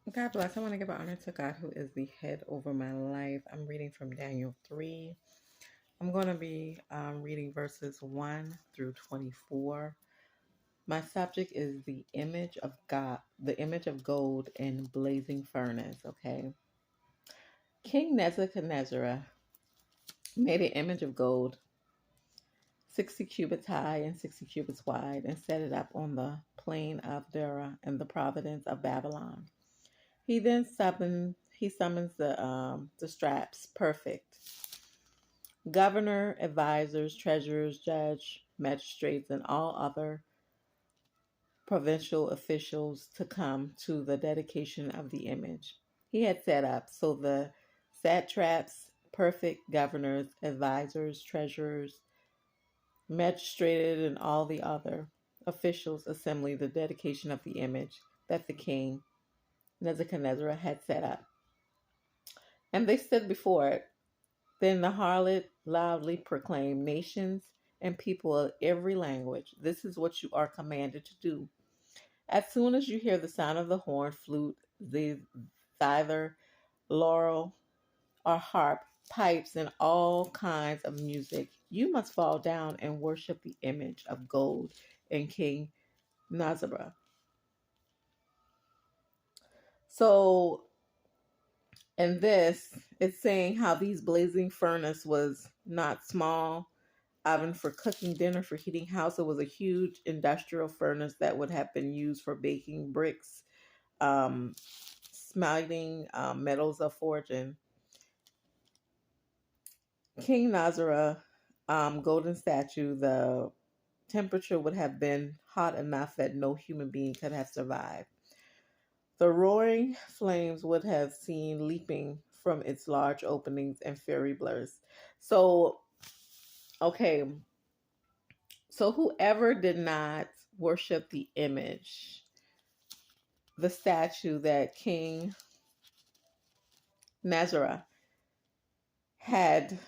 God bless. I want to give honor to God, who is the head over my life. I'm reading from Daniel 3. I'm going to be reading verses 1 through 24. My subject is the image of God, the image of gold in blazing furnace. Okay. King Nebuchadnezzar made an image of gold, 60 cubits high and 60 cubits wide, and set it up on the plain of Dura in the province of Babylon. He summons the straps, perfect governor, advisors, treasurers, judge, magistrates, and all other provincial officials to come to the dedication of the image he had set up. So the satraps, perfect governors, advisors, treasurers, magistrated, and all the other officials assembly the dedication of the image that the king Nebuchadnezzar had set up. And they stood before it. Then the harlot loudly proclaimed, nations and people of every language, this is what you are commanded to do. As soon as you hear the sound of the horn, flute, zither, laurel, or harp, pipes, and all kinds of music, you must fall down and worship the image of gold in King Nazareth. So, in this, it's saying how these blazing furnace was not small oven for cooking dinner, for heating house. It was a huge industrial furnace that would have been used for baking bricks, um, smelting metals of fortune. King Nazareth golden statue, the temperature would have been hot enough that no human being could have survived. The roaring flames would have seen leaping from its large openings and fiery blurs. So, okay, so whoever did not worship the image, the statue that King Nazareth had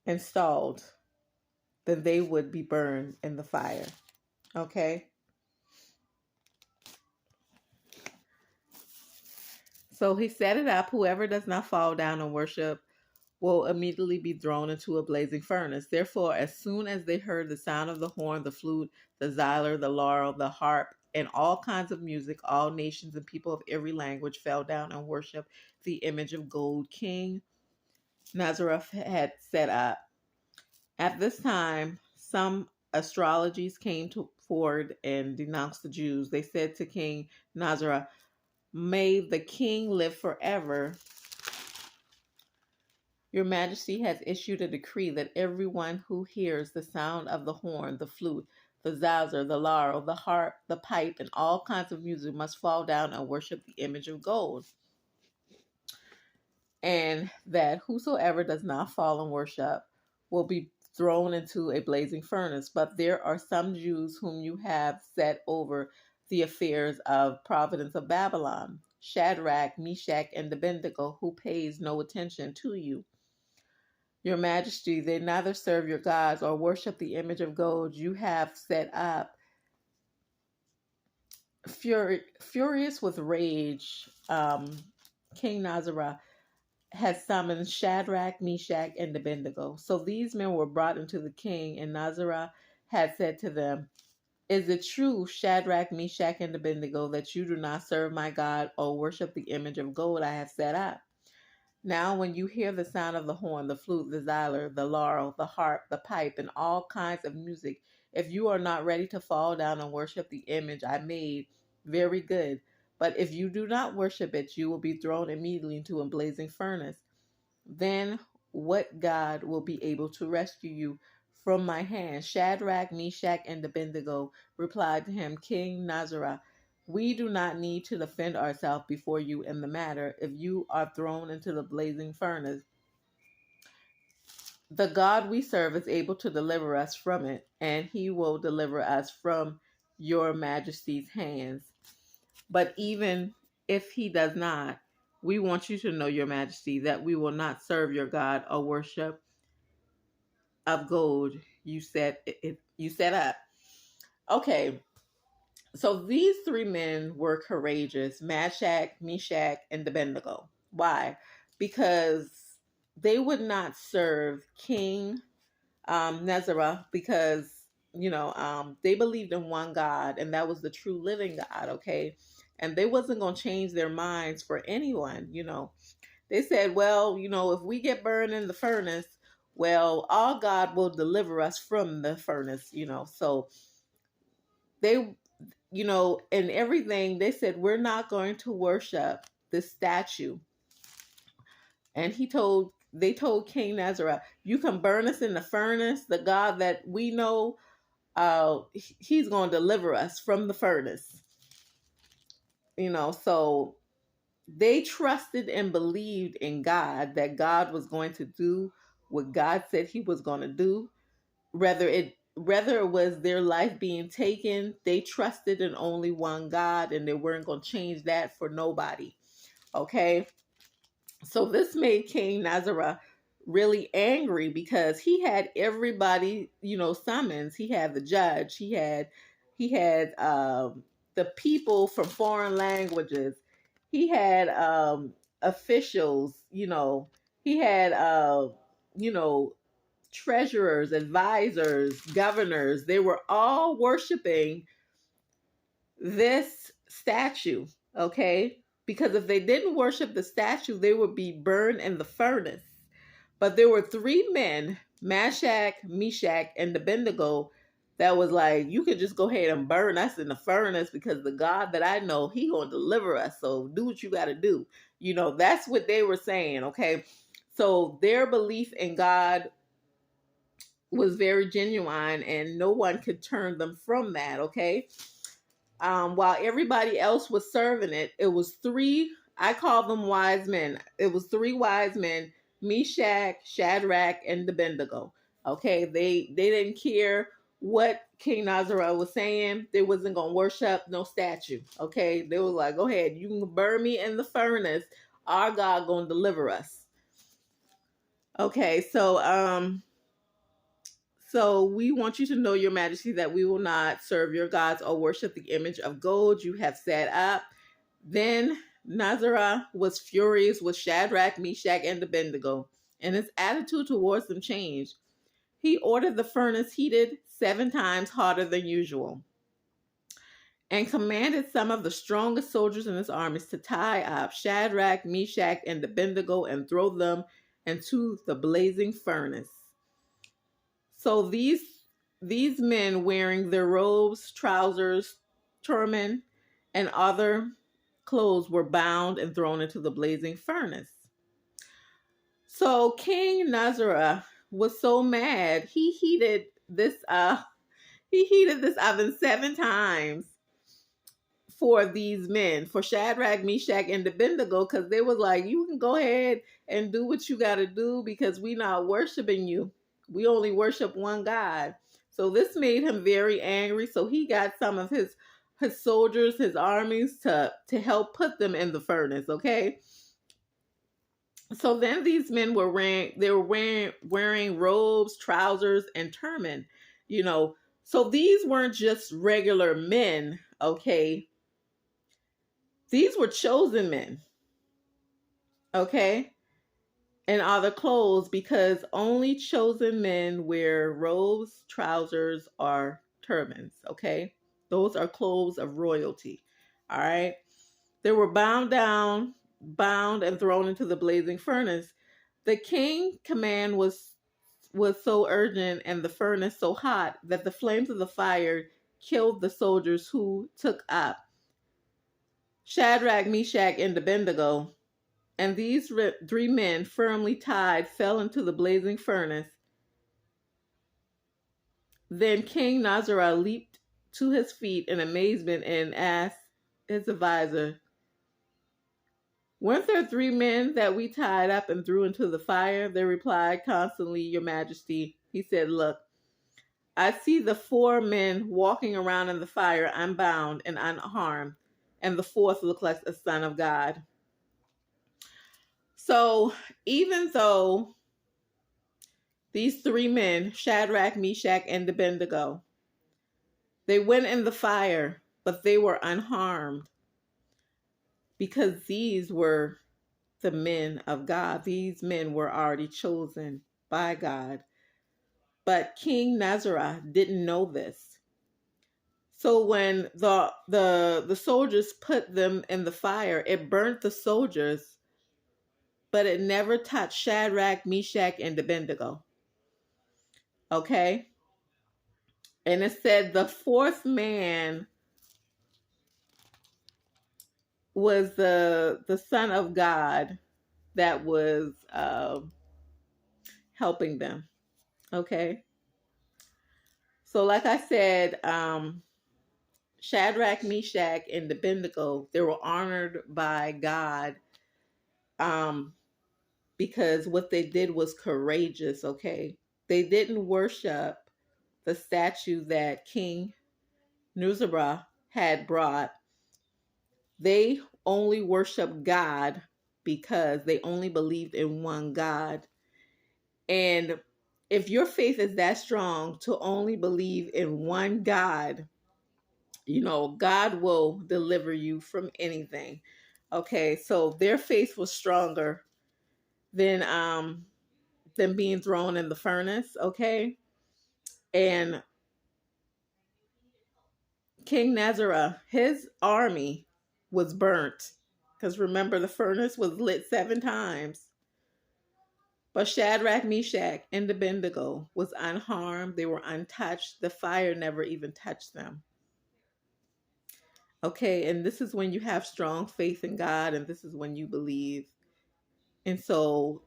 installed, then they would be burned in the fire. Okay? So he set it up. Whoever does not fall down and worship will immediately be thrown into a blazing furnace. Therefore, as soon as they heard the sound of the horn, the flute, the zither, the laurel, the harp, and all kinds of music, all nations and people of every language fell down and worshiped the image of gold King Nazareth had set up. At this time, some astrologers came forward and denounced the Jews. They said to King Nazareth, may the king live forever. Your Majesty has issued a decree that everyone who hears the sound of the horn, the flute, the zither, the laurel, the harp, the pipe, and all kinds of music must fall down and worship the image of gold. And that whosoever does not fall and worship will be thrown into a blazing furnace. But there are some Jews whom you have set over the affairs of province of Babylon, Shadrach, Meshach, and Abednego, who pays no attention to you. Your Majesty, they neither serve your gods or worship the image of gold you have set up. Furious with rage, King Nazareth had summoned Shadrach, Meshach, and Abednego. So these men were brought into the king, and Nazareth had said to them, is it true, Shadrach, Meshach, and Abednego, that you do not serve my God or worship the image of gold I have set up? Now, when you hear the sound of the horn, the flute, the zither, the laurel, the harp, the pipe, and all kinds of music, if you are not ready to fall down and worship the image I made, very good. But if you do not worship it, you will be thrown immediately into a blazing furnace. Then what God will be able to rescue you from my hand? Shadrach, Meshach, and Abednego replied to him, King Nazareth, we do not need to defend ourselves before you in the matter. If you are thrown into the blazing furnace, the God we serve is able to deliver us from it, and he will deliver us from your majesty's hands. But even if he does not, we want you to know, your majesty, that we will not serve your God or worship of gold you set up. Okay, So these three men were courageous: Meshach, Meshach, and Abednego. Why? Because they would not serve King Nezarah, because they believed in one God, and that was the true living God. Okay, and they wasn't gonna change their minds for anyone. They said, well, if we get burned in the furnace, well, our God will deliver us from the furnace. So they, and everything, they said, we're not going to worship this statue. And they told King Nazareth, you can burn us in the furnace. The God that we know, he's going to deliver us from the furnace. So they trusted and believed in God, that God was going to do what God said he was going to do. Whether it was their life being taken, they trusted in only one God, and they weren't going to change that for nobody. Okay? So this made King Nazareth really angry, because he had everybody, summons. He had the judge. He had the people from foreign languages. He had officials. He had you know treasurers, advisors, governors. They were all worshiping this statue, okay? Because if they didn't worship the statue, they would be burned in the furnace. But there were three men, Meshach, Meshach, and Abednego, that was like, you could just go ahead and burn us in the furnace, because the God that I know, he gonna deliver us. So do what you gotta do. That's what they were saying, okay? So their belief in God was very genuine, and no one could turn them from that, okay? While everybody else was serving it, it was three, I call them wise men. It was three wise men, Meshach, Shadrach, and Abednego. Okay, they didn't care what King Nazareth was saying. They wasn't gonna worship no statue. Okay, they were like, go ahead, you can burn me in the furnace. Our God gonna deliver us. Okay, so we want you to know, Your Majesty, that we will not serve your gods or worship the image of gold you have set up. Then Nazareth was furious with Shadrach, Meshach, and Abednego, and his attitude towards them changed. He ordered the furnace heated 7 times hotter than usual, and commanded some of the strongest soldiers in his armies to tie up Shadrach, Meshach, and Abednego and throw them into the blazing furnace. So these men, wearing their robes, trousers, turban, and other clothes, were bound and thrown into the blazing furnace. So King Nazareth was so mad, he heated this oven 7 times for these men, for Shadrach, Meshach, and Abednego, because they was like, you can go ahead and do what you got to do, because we not worshiping you. We only worship one God. So this made him very angry. So he got some of his soldiers, his armies, to help put them in the furnace. Okay. So then these men were wearing robes, trousers, and turban. So these weren't just regular men. Okay. These were chosen men, okay, and other clothes, because only chosen men wear robes, trousers, or turbans, okay? Those are clothes of royalty, all right? They were bound and thrown into the blazing furnace. The king's command was so urgent and the furnace so hot that the flames of the fire killed the soldiers who took up Shadrach, Meshach, and Abednego, and these 3 men, firmly tied, fell into the blazing furnace. Then King Nazareth leaped to his feet in amazement and asked his advisor, weren't there 3 men that we tied up and threw into the fire? They replied, constantly, Your Majesty. He said, look, I see the 4 men walking around in the fire, unbound and unharmed, and the 4th looks like a son of God. So even though these 3 men, Shadrach, Meshach, and Abednego, they went in the fire, but they were unharmed because these were the men of God. These men were already chosen by God. But King Nazareth didn't know this. So when the soldiers put them in the fire, it burnt the soldiers, but it never touched Shadrach, Meshach, and Abednego. Okay? And it said the fourth man was the Son of God that was helping them. Okay? So like I said, Shadrach, Meshach, and Abednego, they were honored by God because what they did was courageous, okay? They didn't worship the statue that King Nuzabra had brought. They only worshiped God because they only believed in one God. And if your faith is that strong to only believe in one God, you know, God will deliver you from anything. Okay, so their faith was stronger than being thrown in the furnace, okay? And King Nazareth, his army was burnt. Because remember, the furnace was lit 7 times. But Shadrach, Meshach, and Abednego was unharmed. They were untouched. The fire never even touched them. Okay, and this is when you have strong faith in God, and this is when you believe. And so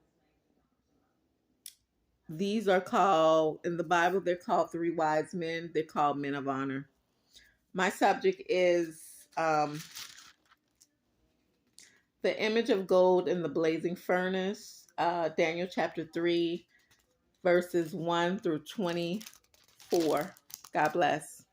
these are called, in the Bible, they're called 3 wise men. They're called men of honor. My subject is the image of gold in the blazing furnace, Daniel chapter 3, verses 1 through 24. God bless.